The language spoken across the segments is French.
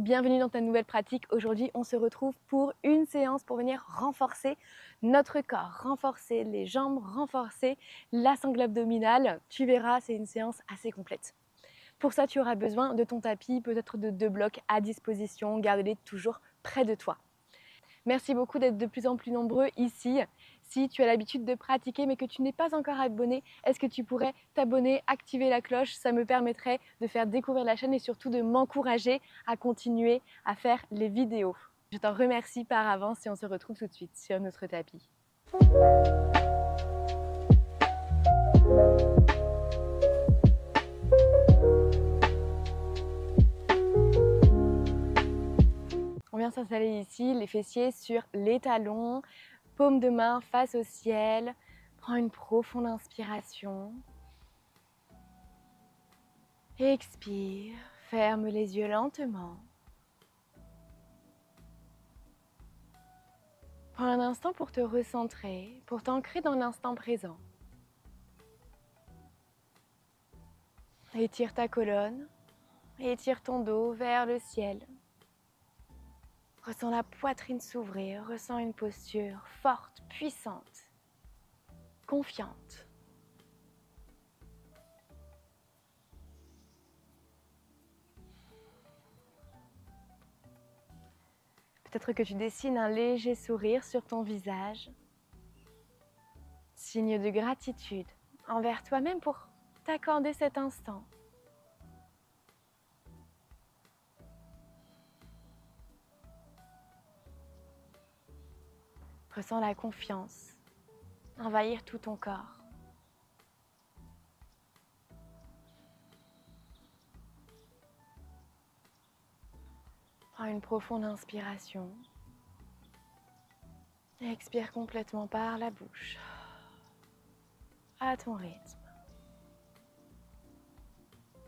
Bienvenue dans ta nouvelle pratique. Aujourd'hui, on se retrouve pour une séance pour venir renforcer notre corps, renforcer les jambes, renforcer la sangle abdominale. Tu verras, c'est une séance assez complète. Pour ça, tu auras besoin de ton tapis, peut-être de 2 blocs à disposition. Garde-les toujours près de toi. Merci beaucoup d'être de plus en plus nombreux ici. Si tu as l'habitude de pratiquer mais que tu n'es pas encore abonné, est-ce que tu pourrais t'abonner, activer la cloche? Ça me permettrait de faire découvrir la chaîne et surtout de m'encourager à continuer à faire les vidéos. Je t'en remercie par avance et on se retrouve tout de suite sur notre tapis. On vient s'installer ici, les fessiers sur les talons, paume de main face au ciel. Prends une profonde inspiration. Expire, ferme les yeux lentement. Prends un instant pour te recentrer, pour t'ancrer dans l'instant présent. Étire ta colonne, étire ton dos vers le ciel. Ressens la poitrine s'ouvrir, ressens une posture forte, puissante, confiante. Peut-être que tu dessines un léger sourire sur ton visage, signe de gratitude envers toi-même pour t'accorder cet instant. Ressens la confiance envahir tout ton corps. Prends une profonde inspiration. Et expire complètement par la bouche, à ton rythme.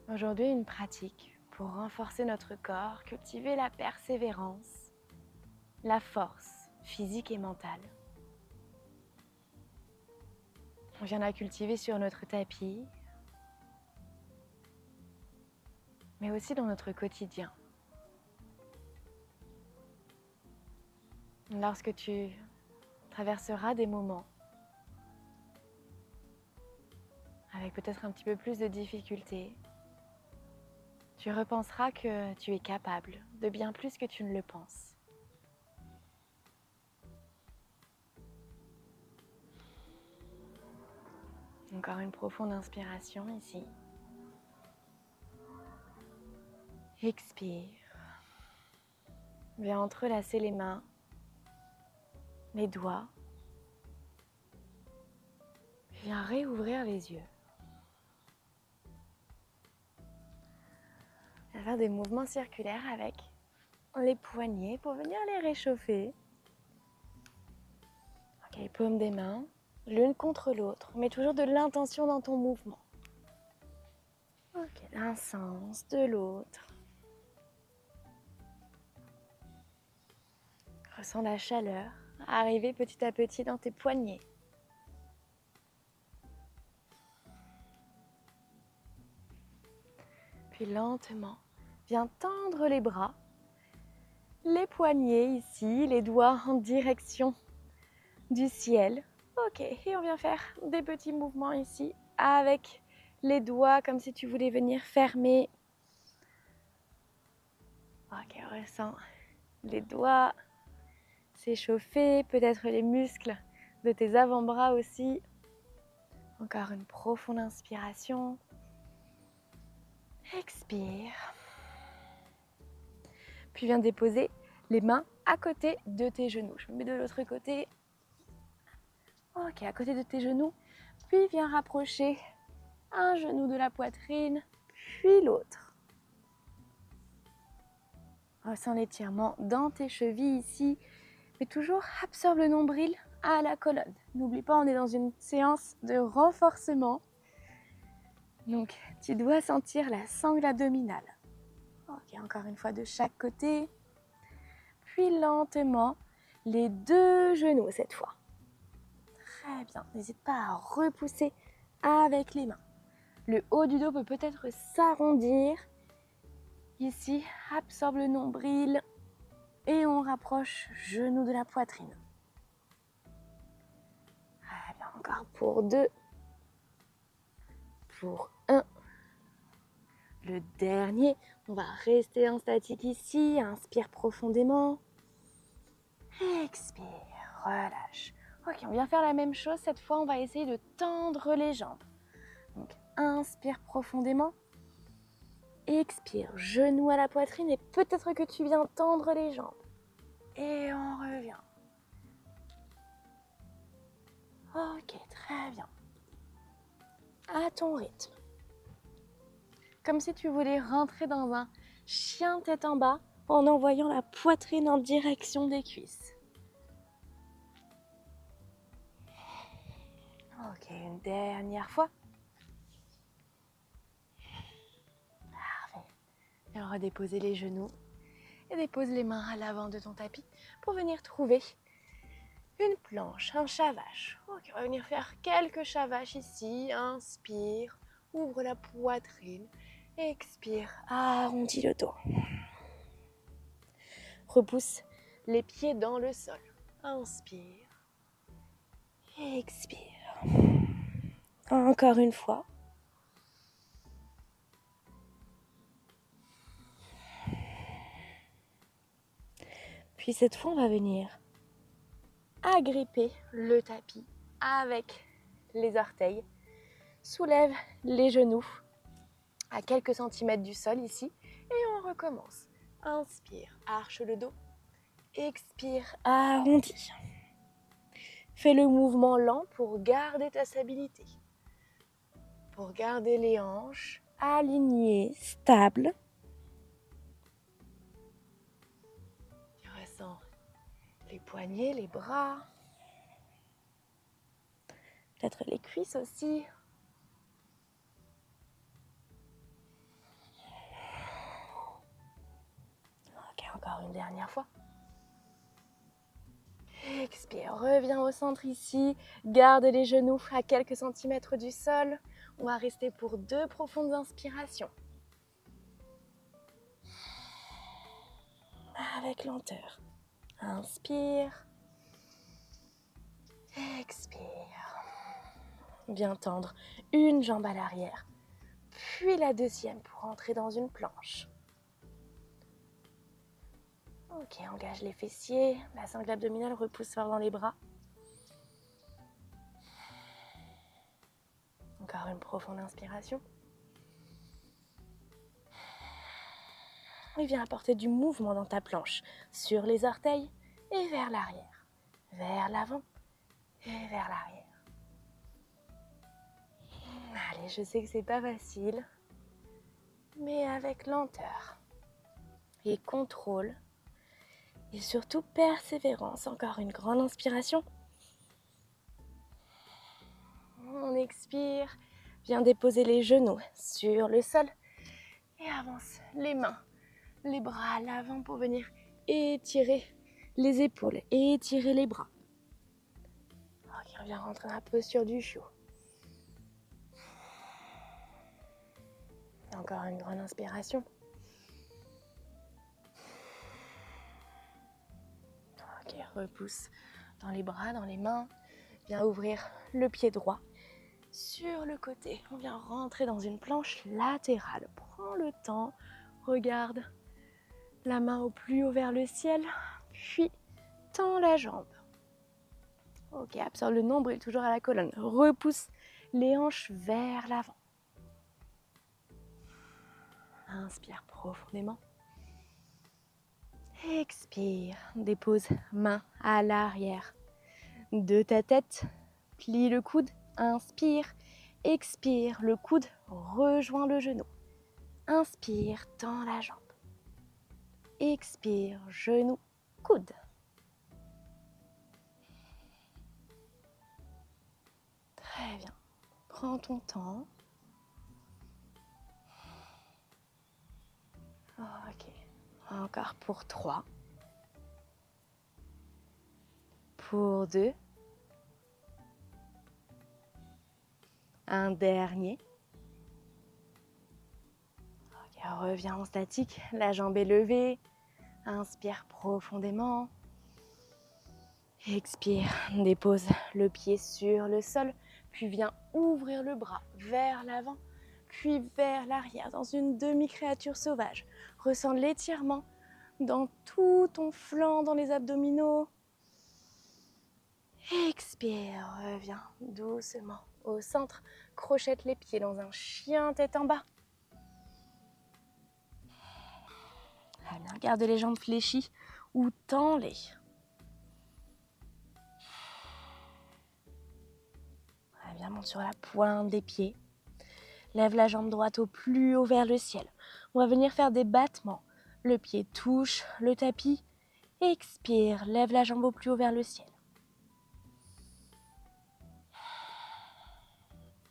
Aujourd'hui, une pratique pour renforcer notre corps, cultiver la persévérance, la force physique et mentale. On vient la cultiver sur notre tapis, mais aussi dans notre quotidien. Lorsque tu traverseras des moments avec peut-être un petit peu plus de difficultés, tu repenseras que tu es capable de bien plus que tu ne le penses. Encore une profonde inspiration ici. Expire. Viens entrelacer les mains, les doigts. Viens réouvrir les yeux. Viens faire des mouvements circulaires avec les poignets pour venir les réchauffer. Ok, paume des mains, l'une contre l'autre, mais toujours de l'intention dans ton mouvement. Ok, d'un sens, de l'autre. Ressens la chaleur arriver petit à petit dans tes poignets. Puis lentement, viens tendre les bras, les poignets ici, les doigts en direction du ciel. Ok, et on vient faire des petits mouvements ici avec les doigts comme si tu voulais venir fermer. Ok, ressens les doigts s'échauffer, peut-être les muscles de tes avant-bras aussi. Encore une profonde inspiration. Expire. Puis viens déposer les mains à côté de tes genoux. Je me mets de l'autre côté. Ok, à côté de tes genoux. Puis viens rapprocher un genou de la poitrine, puis l'autre. Ressens l'étirement dans tes chevilles ici. Mais toujours absorbe le nombril à la colonne. N'oublie pas, on est dans une séance de renforcement. Donc, tu dois sentir la sangle abdominale. Ok, encore une fois de chaque côté. Puis lentement, les deux genoux cette fois. Très bien, n'hésite pas à repousser avec les mains. Le haut du dos peut peut-être s'arrondir. Ici, absorbe le nombril et on rapproche genou de la poitrine. Allez, encore pour 2, pour 1. Le dernier, on va rester en statique ici, inspire profondément. Expire, relâche. Ok, on vient faire la même chose, cette fois on va essayer de tendre les jambes. Donc inspire profondément. Expire, genou à la poitrine et peut-être que tu viens tendre les jambes. Et on revient. Ok, très bien. À ton rythme. Comme si tu voulais rentrer dans un chien tête en bas en envoyant la poitrine en direction des cuisses. Ok, une dernière fois. Parfait. Et on va déposer les genoux et dépose les mains à l'avant de ton tapis pour venir trouver une planche, un chavache. Ok, on va venir faire quelques chavaches ici. Inspire, ouvre la poitrine. Expire, arrondis le dos. Repousse les pieds dans le sol. Inspire. Expire. Encore une fois. Puis cette fois, on va venir agripper le tapis avec les orteils. Soulève les genoux à quelques centimètres du sol ici. Et on recommence. Inspire, arche le dos. Expire, arrondis. Fais le mouvement lent pour garder ta stabilité. Pour garder les hanches alignées, stables. Tu ressens les poignets, les bras. Peut-être les cuisses aussi. Ok, encore une dernière fois. Expire, reviens au centre ici. Garde les genoux à quelques centimètres du sol. On va rester pour 2 profondes inspirations. Avec lenteur. Inspire. Expire. Viens tendre une jambe à l'arrière. Puis la deuxième pour entrer dans une planche. Ok, engage les fessiers. La sangle abdominale repousse fort dans les bras. Encore une profonde inspiration. Et viens apporter du mouvement dans ta planche. Sur les orteils et vers l'arrière. Vers l'avant et vers l'arrière. Allez, je sais que c'est pas facile. Mais avec lenteur. Et contrôle. Et surtout persévérance. Encore une grande inspiration. On expire. Viens déposer les genoux sur le sol. Et avance les mains, les bras à l'avant pour venir étirer les épaules, étirer les bras. Ok, on vient rentrer dans la posture du chiot. Encore une grande inspiration. Ok, repousse dans les bras, dans les mains. Viens ouvrir le pied droit sur le côté. On vient rentrer dans une planche latérale. Prends le temps, regarde la main au plus haut vers le ciel, puis tends la jambe. Ok, absorbe le nombril toujours à la colonne. Repousse les hanches vers l'avant. Inspire profondément. Expire. Dépose main à l'arrière de ta tête. Plie le coude. Inspire. Expire. Le coude rejoint le genou. Inspire. Tends la jambe. Expire. Genou. Coude. Très bien. Prends ton temps. Ok. Encore pour 3. Pour 2. Un dernier. Ok, reviens en statique, la jambe est levée. Inspire profondément. Expire, dépose le pied sur le sol, puis viens ouvrir le bras vers l'avant, puis vers l'arrière dans une demi-créature sauvage. Ressens l'étirement dans tout ton flanc, dans les abdominaux. Expire, reviens doucement au centre, crochette les pieds dans un chien tête en bas. Très bien, garde les jambes fléchies ou tends-les. Très bien, monte sur la pointe des pieds. Lève la jambe droite au plus haut vers le ciel. On va venir faire des battements. Le pied touche le tapis. Expire, lève la jambe au plus haut vers le ciel.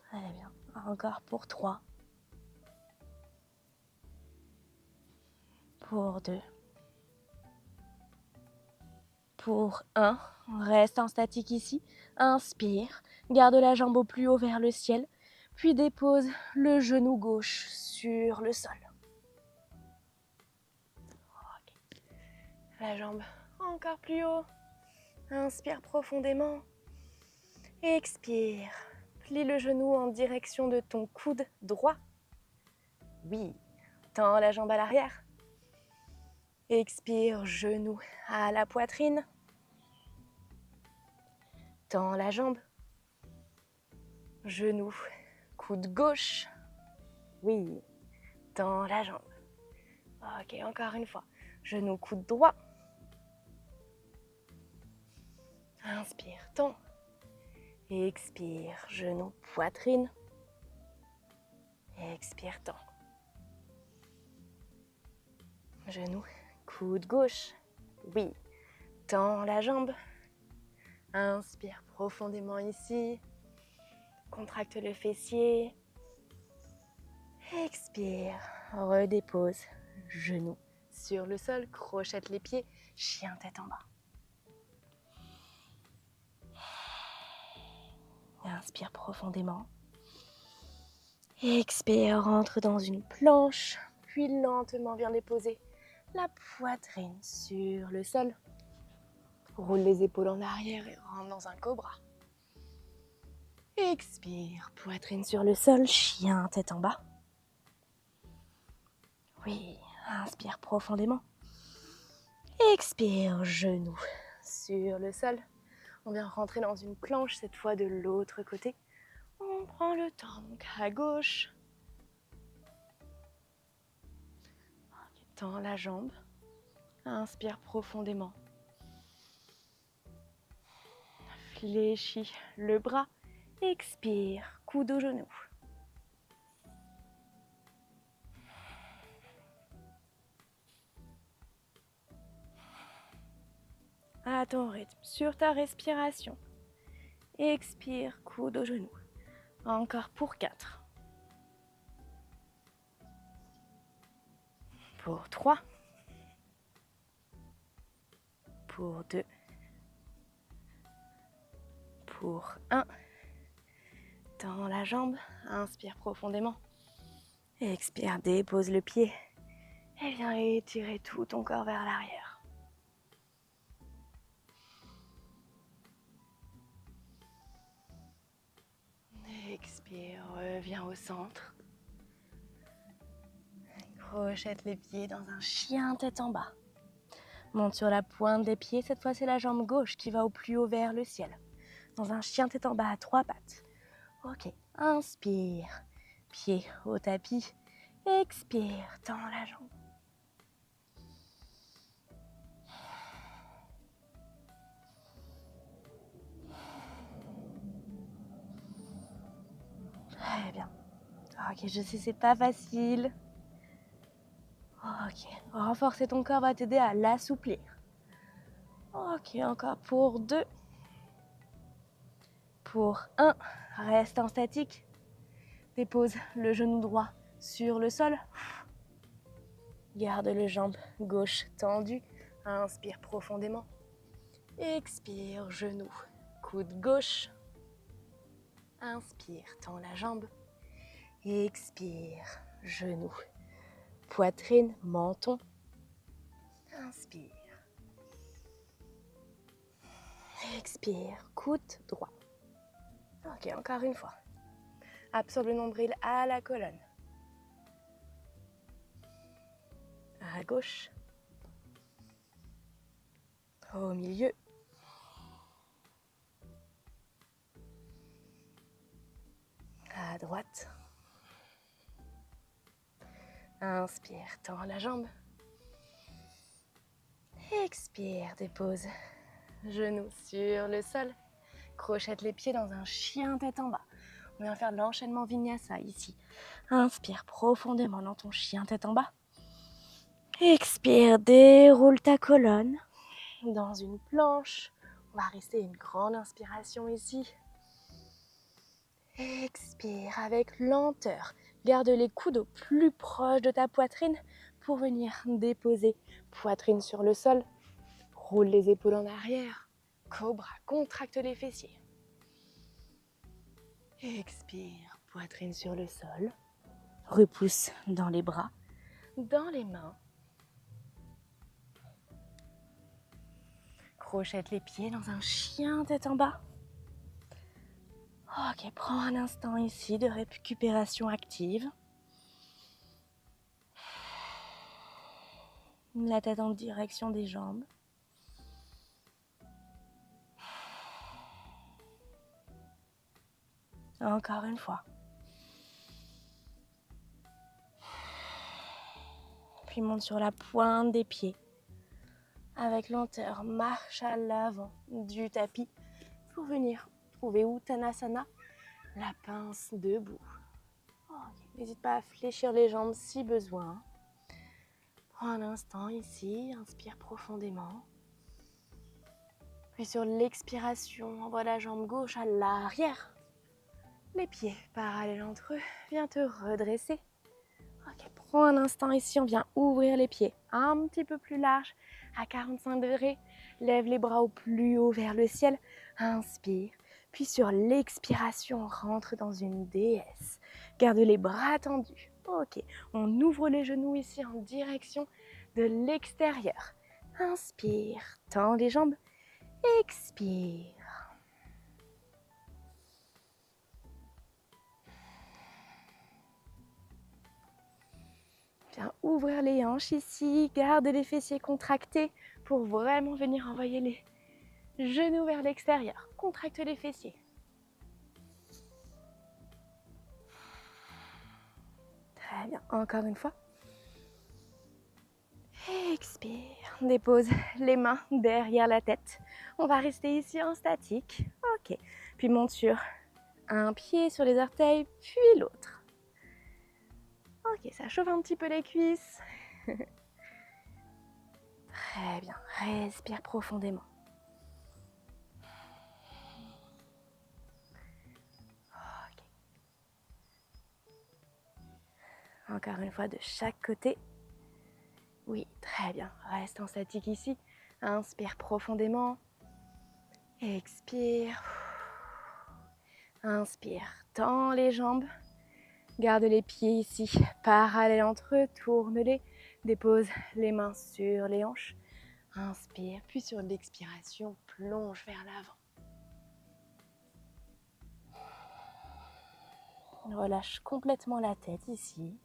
Très bien, encore pour 3. Pour 2. Pour 1. Reste en statique ici. Inspire, garde la jambe au plus haut vers le ciel. Puis dépose le genou gauche sur le sol. Okay. La jambe encore plus haut. Inspire profondément. Expire. Plie le genou en direction de ton coude droit. Oui. Tends la jambe à l'arrière. Expire, genou à la poitrine. Tends la jambe. Genou, coude gauche. Oui. Tends la jambe. Ok, encore une fois. Genou, coude droit. Inspire, tends. Expire, genou, poitrine. Expire, tends. Genou, coude gauche. Oui. Tends la jambe. Inspire profondément ici. Contracte le fessier. Expire. Redépose. Genou sur le sol. Crochette les pieds. Chien tête en bas. Inspire profondément. Expire, rentre dans une planche. Puis lentement viens déposer la poitrine sur le sol. Roule les épaules en arrière et rentre dans un cobra. Expire, poitrine sur le sol, chien tête en bas. Oui, inspire profondément. Expire, genou sur le sol. On vient rentrer dans une planche, cette fois de l'autre côté. On prend le temps, donc à gauche. Tends la jambe. Inspire profondément. Fléchis le bras. Expire, coude au genou. À ton rythme, sur ta respiration. Expire, coude au genou. Encore pour 4. Pour 3. Pour 2. Pour 1. Tends la jambe, inspire profondément. Expire, dépose le pied. Et viens étirer tout ton corps vers l'arrière. Expire, reviens au centre. Crochette les pieds dans un chien tête en bas. Monte sur la pointe des pieds, cette fois c'est la jambe gauche qui va au plus haut vers le ciel. Dans un chien tête en bas à 3 pattes. Ok, inspire, pied au tapis. Expire, tends la jambe. Très bien. Ok, je sais, c'est pas facile. Ok, renforcer ton corps va t'aider à l'assouplir. Ok, encore pour 2. Pour 1, reste en statique. Dépose le genou droit sur le sol. Garde le jambe gauche tendue. Inspire profondément. Expire, genou, coude gauche. Inspire, tends la jambe. Expire, genou, poitrine, menton. Inspire. Expire, coude droit. Ok, encore une fois. Absorbe le nombril à la colonne. À gauche. Au milieu. À droite. Inspire, tends la jambe. Expire, dépose. Genoux sur le sol. Crochette les pieds dans un chien tête en bas. On vient faire de l'enchaînement vinyasa ici. Inspire profondément dans ton chien tête en bas. Expire, déroule ta colonne dans une planche. On va rester une grande inspiration ici. Expire avec lenteur. Garde les coudes au plus proche de ta poitrine pour venir déposer poitrine sur le sol. Roule les épaules en arrière. Cobra, contracte les fessiers. Expire, poitrine sur le sol. Repousse dans les bras, dans les mains. Crochette les pieds dans un chien tête en bas. Ok, prends un instant ici de récupération active. La tête en direction des jambes. Encore une fois. Puis monte sur la pointe des pieds. Avec lenteur, marche à l'avant du tapis pour venir trouver Uttanasana, la pince debout. Okay. N'hésite pas à fléchir les jambes si besoin. Prends un instant ici, inspire profondément. Puis sur l'expiration, envoie la jambe gauche à l'arrière. Les pieds parallèles entre eux, viens te redresser. Ok, prends un instant ici, on vient ouvrir les pieds un petit peu plus large, à 45 degrés. Lève les bras au plus haut vers le ciel. Inspire. Puis sur l'expiration, on rentre dans une déesse. Garde les bras tendus. Ok, on ouvre les genoux ici en direction de l'extérieur. Inspire, tends les jambes. Expire. Viens ouvrir les hanches ici, garde les fessiers contractés pour vraiment venir envoyer les genoux vers l'extérieur. Contracte les fessiers. Très bien, encore une fois. Expire, dépose les mains derrière la tête. On va rester ici en statique. Ok, puis monte sur un pied sur les orteils, puis l'autre. Ok, ça chauffe un petit peu les cuisses. Très bien, respire profondément. Ok. Encore une fois de chaque côté. Oui, très bien. Reste en statique ici. Inspire profondément. Expire. Inspire. Tends les jambes. Garde les pieds ici, parallèles entre eux. Tourne-les. Dépose les mains sur les hanches. Inspire. Puis sur l'expiration, plonge vers l'avant. Relâche complètement la tête ici.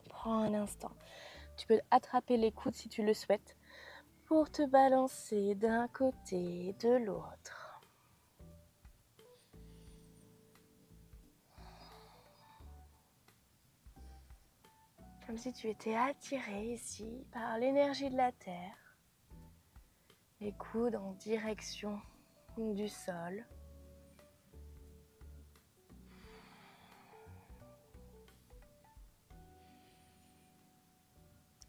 Prends un instant. Tu peux attraper les coudes si tu le souhaites pour te balancer d'un côté et de l'autre. Comme si tu étais attiré ici par l'énergie de la terre. Les coudes en direction du sol.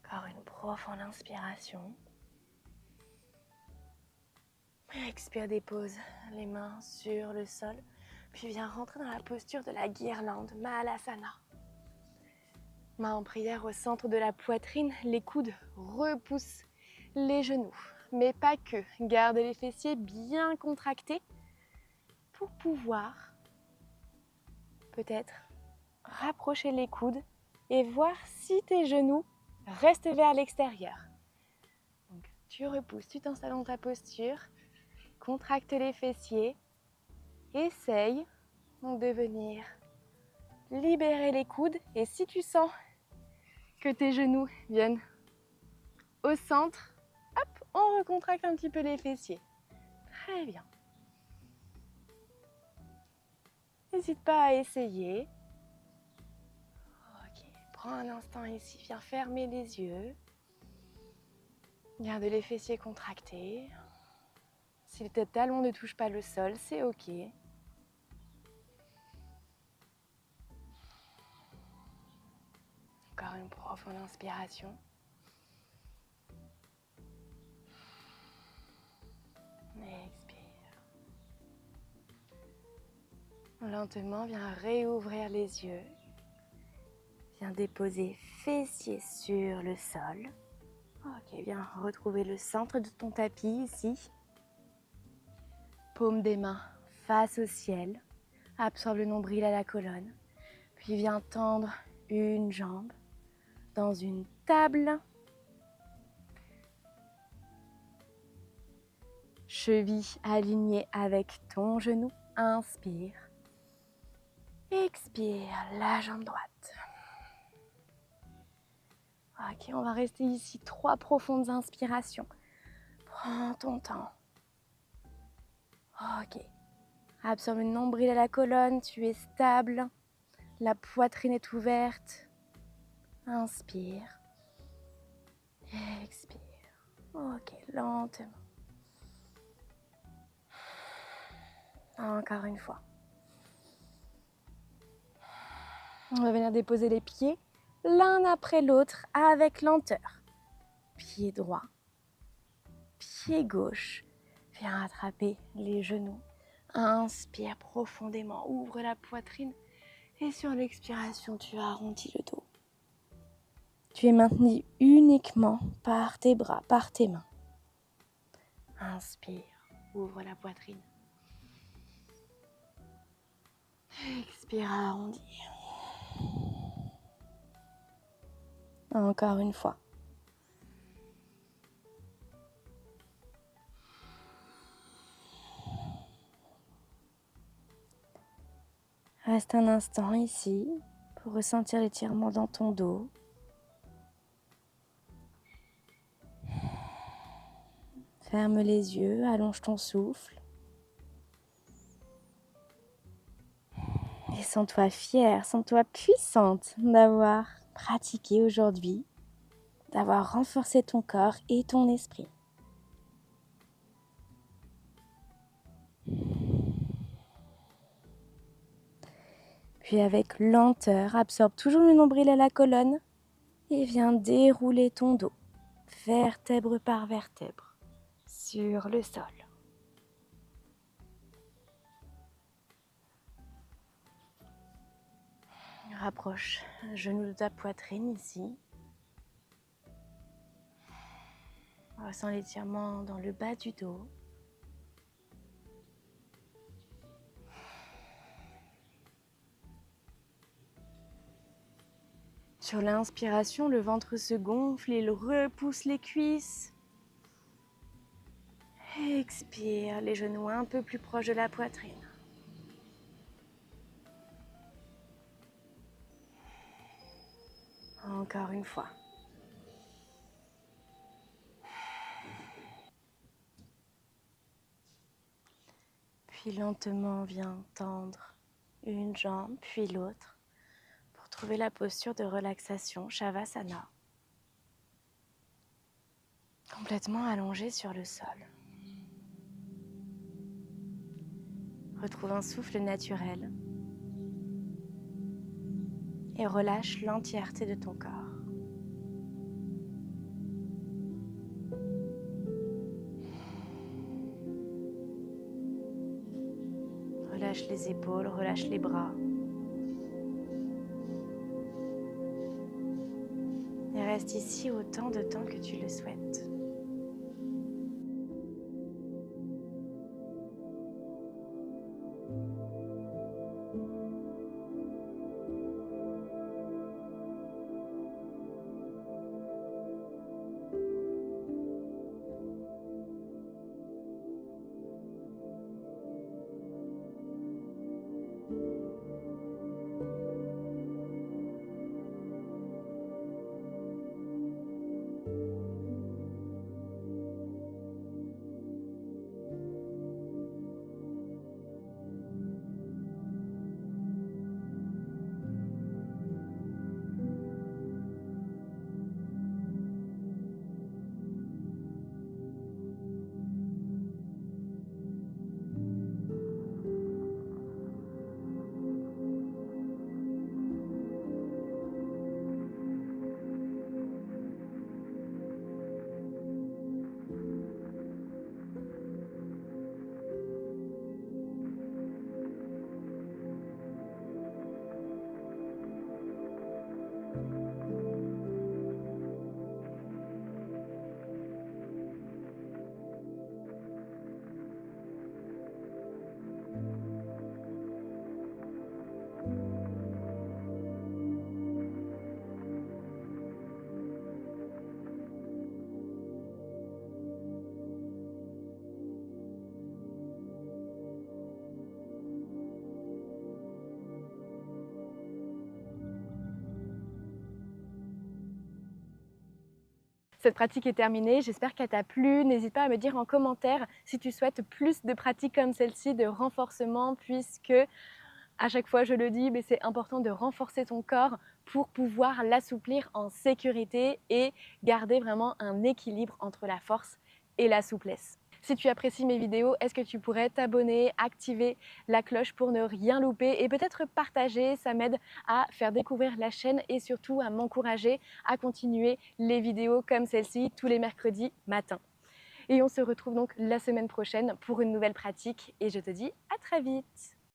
Encore une profonde inspiration. Expire, dépose les mains sur le sol. Puis viens rentrer dans la posture de la guirlande, Mahalasana. Main en prière au centre de la poitrine, les coudes repoussent les genoux. Mais pas que, garde les fessiers bien contractés pour pouvoir peut-être rapprocher les coudes et voir si tes genoux restent vers l'extérieur. Donc, tu repousses, tu t'installes dans ta posture, contracte les fessiers, essaye donc de venir libérer les coudes et si tu sens que tes genoux viennent au centre, hop, on recontracte un petit peu les fessiers. Très bien. N'hésite pas à essayer. Ok, prends un instant ici, viens fermer les yeux. Garde les fessiers contractés. Si tes talons ne touchent pas le sol, c'est ok. Encore une profonde inspiration. Expire. Lentement, viens réouvrir les yeux. Viens déposer fessiers sur le sol. Ok, viens retrouver le centre de ton tapis ici. Paume des mains face au ciel. Absorbe le nombril à la colonne. Puis viens tendre une jambe dans une table. Cheville alignée avec ton genou. Inspire. Expire la jambe droite. Ok, on va rester ici 3 profondes inspirations. Prends ton temps. Ok. Absorbe le nombril à la colonne, tu es stable. La poitrine est ouverte. Inspire. Expire. Ok, lentement. Encore une fois. On va venir déposer les pieds l'un après l'autre avec lenteur. Pied droit, pied gauche. Viens attraper les genoux. Inspire profondément, ouvre la poitrine. Et sur l'expiration, tu arrondis le dos. Tu es maintenu uniquement par tes bras, par tes mains. Inspire, ouvre la poitrine. Expire, arrondis. Encore une fois. Reste un instant ici pour ressentir l'étirement dans ton dos. Ferme les yeux, allonge ton souffle. Et sens-toi fière, sens-toi puissante d'avoir pratiqué aujourd'hui, d'avoir renforcé ton corps et ton esprit. Puis avec lenteur, absorbe toujours le nombril à la colonne et viens dérouler ton dos, vertèbre par vertèbre, sur le sol. Rapproche un genou de ta poitrine ici. Ressens l'étirement dans le bas du dos. Sur l'inspiration, le ventre se gonfle, il repousse les cuisses. Expire, les genoux un peu plus proches de la poitrine. Encore une fois. Puis lentement, viens tendre une jambe, puis l'autre, pour trouver la posture de relaxation, Shavasana. Complètement allongé sur le sol. Retrouve un souffle naturel et relâche l'entièreté de ton corps. Relâche les épaules, relâche les bras. Et reste ici autant de temps que tu le souhaites. Cette pratique est terminée, j'espère qu'elle t'a plu. N'hésite pas à me dire en commentaire si tu souhaites plus de pratiques comme celle-ci de renforcement, puisque à chaque fois je le dis, mais c'est important de renforcer ton corps pour pouvoir l'assouplir en sécurité et garder vraiment un équilibre entre la force et la souplesse. Si tu apprécies mes vidéos, est-ce que tu pourrais t'abonner, activer la cloche pour ne rien louper et peut-être partager, ça m'aide à faire découvrir la chaîne et surtout à m'encourager à continuer les vidéos comme celle-ci tous les mercredis matin. Et on se retrouve donc la semaine prochaine pour une nouvelle pratique et je te dis à très vite.